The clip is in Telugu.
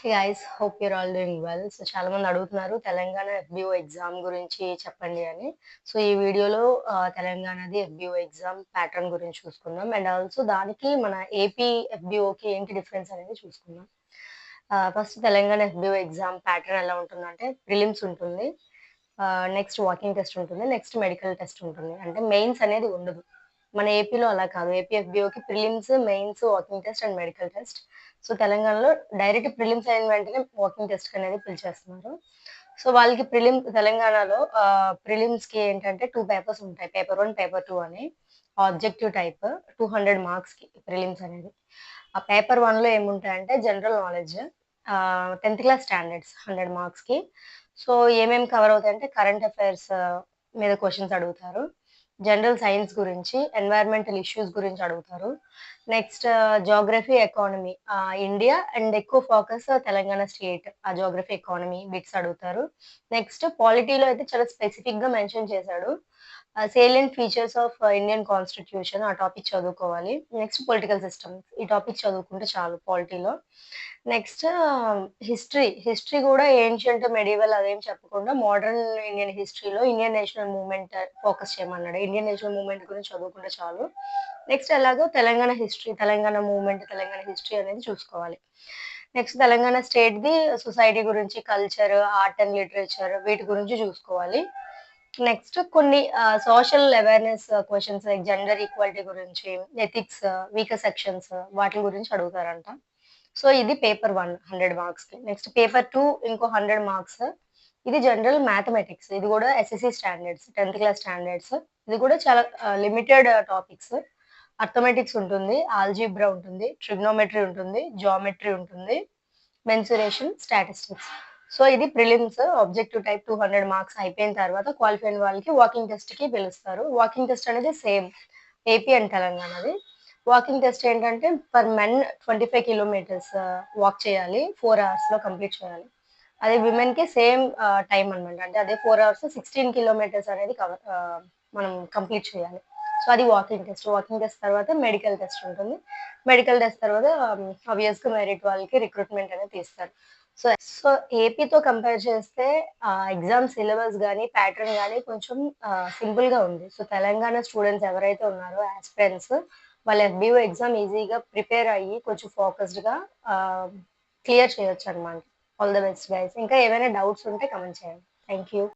Guys hope your all doing well. So చాలా మంది అడుగుతున్నారు తెలంగాణ ఎఫ్బిఓ ఎగ్జామ్ గురించి చెప్పండి అని. సో ఈ వీడియోలో తెలంగాణది ఎఫ్బిఓ ఎగ్జామ్ ప్యాటర్న్ గురించి చూసుకుందాం. అండ్ ఆల్సో దానికి మన ఏపీ ఎఫ్బిఓకి ఏంటి డిఫరెన్స్ అనేది చూసుకుందాం. First Telangana FBO exam pattern ఎలా ఉంటుందంటే ప్రిలిమ్స్ ఉంటుంది. నెక్స్ట్ వాకింగ్ టెస్ట్ ఉంటుంది. నెక్స్ట్ మెడికల్ టెస్ట్ ఉంటుంది. అంటే మెయిన్స్ అనేది ఉండదు. మన ఏపీలో అలా కాదు. ఏపీ ఎఫ్బిఓకి prelims, mains, walking test and medical test. So తెలంగాణలో డైరెక్ట్ ప్రిలిమ్స్ అయిన వెంటనే వాకింగ్ టెస్ట్ అనేది పిలిచేస్తున్నారు. సో వాళ్ళకి తెలంగాణలో ప్రిలిమ్స్‌కి ఏంటంటే 2 పేపర్స్ ఉంటాయి. పేపర్ 1, పేపర్ 2 అని. ఆబ్జెక్టివ్ టైప్ 200 మార్క్స్‌కి ప్రిలిమ్స్ అనేది. ఆ పేపర్ 1లో ఏముంటాయంటే జనరల్ నాలెడ్జ్ 10థ్ క్లాస్ స్టాండర్డ్స్ 100 మార్క్స్‌కి. సో ఏమేమి కవర్ అవుతాయంటే కరెంట్ అఫైర్స్ మీద క్వెషన్స్ అడుగుతారు. జనరల్ సైన్స్ గురించి, ఎన్వైర్న్మెంటల్ ఇష్యూస్ గురించి అడుగుతారు. Next Geography, economy India and ఎక్కువ ఫోకస్ తెలంగాణ స్టేట్. ఆ జియోగ్రఫీ, ఎకానమీ బిట్స్ అడుగుతారు. నెక్స్ట్ పాలిటీలో అయితే చాలా స్పెసిఫిక్‌గా మెన్షన్ చేశాడు. Salient features of Indian constitution ఆ టాపిక్ చదువుకోవాలి. నెక్స్ట్ పొలిటికల్ సిస్టమ్స్ ఈ టాపిక్ చదువుకుంటే చాలు పాలిటీలో. నెక్స్ట్ హిస్టరీ గూడా ఏన్షియంట్, మెడివల్ అదేం చెప్పకుండా మోడర్న్ ఇండియన్ హిస్టరీలో ఇండియన్ నేషనల్ మూవ్‌మెంట్ ఫోకస్ చేయమన్నాడు. ఇండియన్ నేషనల్ మూవ్‌మెంట్ గురించి చదువుకుంటే చాలు. నెక్స్ట్ ఎలాగో Telangana history, Telangana movement, Telangana history అనేది చూసుకోవాలి. నెక్స్ట్ తెలంగాణ స్టేట్‌ది సొసైటీ గురించి, కల్చర్, ఆర్ట్ అండ్ లిటరేచర్ వీటి గురించి చూసుకోవాలి. నెక్స్ట్ కొన్ని social awareness questions like gender equality గురించి, ఎథిక్స్, వీకర్ సెక్షన్స్ వాటి గురించి అడుగుతారంట. సో, ఇది పేపర్ 1 100 మార్క్స్‌కి. నెక్స్ట్ పేపర్ 2 ఇంకో 100 మార్క్స్. ఇది జనరల్ మ్యాథమెటిక్స్. ఇది గూడా ఎస్ఎస్‌సి స్టాండర్డ్స్ 10థ్ క్లాస్ స్టాండర్డ్స్. ఇది కూడా చాలా లిమిటెడ్ టాపిక్స్. అర్థమెటిక్స్ ఉంటుంది, ఆల్జీబ్రా ఉంటుంది, ట్రిగ్నోమెట్రీ ఉంటుంది, జియోమెట్రీ ఉంటుంది, మెన్సురేషన్, స్టాటిస్టిక్స్. సో, ఇది ప్రిలిమ్స్ ఆబ్జెక్టివ్ టైప్ 200 మార్క్స్ అయిపోయిన తర్వాత క్వాలిఫై అయిన వాళ్ళకి వాకింగ్ టెస్ట్‌కి పిలుస్తారు. వాకింగ్ టెస్ట్ అనేది సేమ్ ఏపీ అండ్ తెలంగాణది. వాకింగ్ టెస్ట్ ఏంటంటే పర్ మెన్ 25 కిలోమీటర్స్ వాక్ చేయాలి. 4 అవర్స్‌లో కంప్లీట్ చేయాలి. అదే విమెన్‌కి సేమ్ టైమ్ అనమాట. అంటే అదే 4 అవర్స్ 16 కిలోమీటర్స్ అనేది మనం కంప్లీట్ చేయాలి. సో, అది వాకింగ్ టెస్ట్. వాకింగ్ టెస్ట్ తర్వాత మెడికల్ టెస్ట్ ఉంటుంది. మెడికల్ టెస్ట్ తర్వాత ఆబ్వియస్‌గా మెరిట్ వాళ్ళకి రిక్రూట్‌మెంట్ అనేది తీస్తారు. సో, సో ఏపీతో కంపేర్ చేస్తే ఎగ్జామ్ సిలబస్ గాని, ప్యాటర్న్ గాని కొంచెం సింపుల్‌గా ఉంది. సో, తెలంగాణ స్టూడెంట్స్ ఎవరైతే ఉన్నారో యాస్పిరెంట్స్ వాళ్ళు ఎఫ్‌బీఓ ఎగ్జామ్ ఈజీగా ప్రిపేర్ అయ్యి కొంచెం ఫోకస్డ్‌గా ఆహ్, క్లియర్ చేయొచ్చనమాట. All the best guys. ఇంకా ఏవైనా డౌట్స్ ఉంటే కామెంట్ చేయండి. Thank you.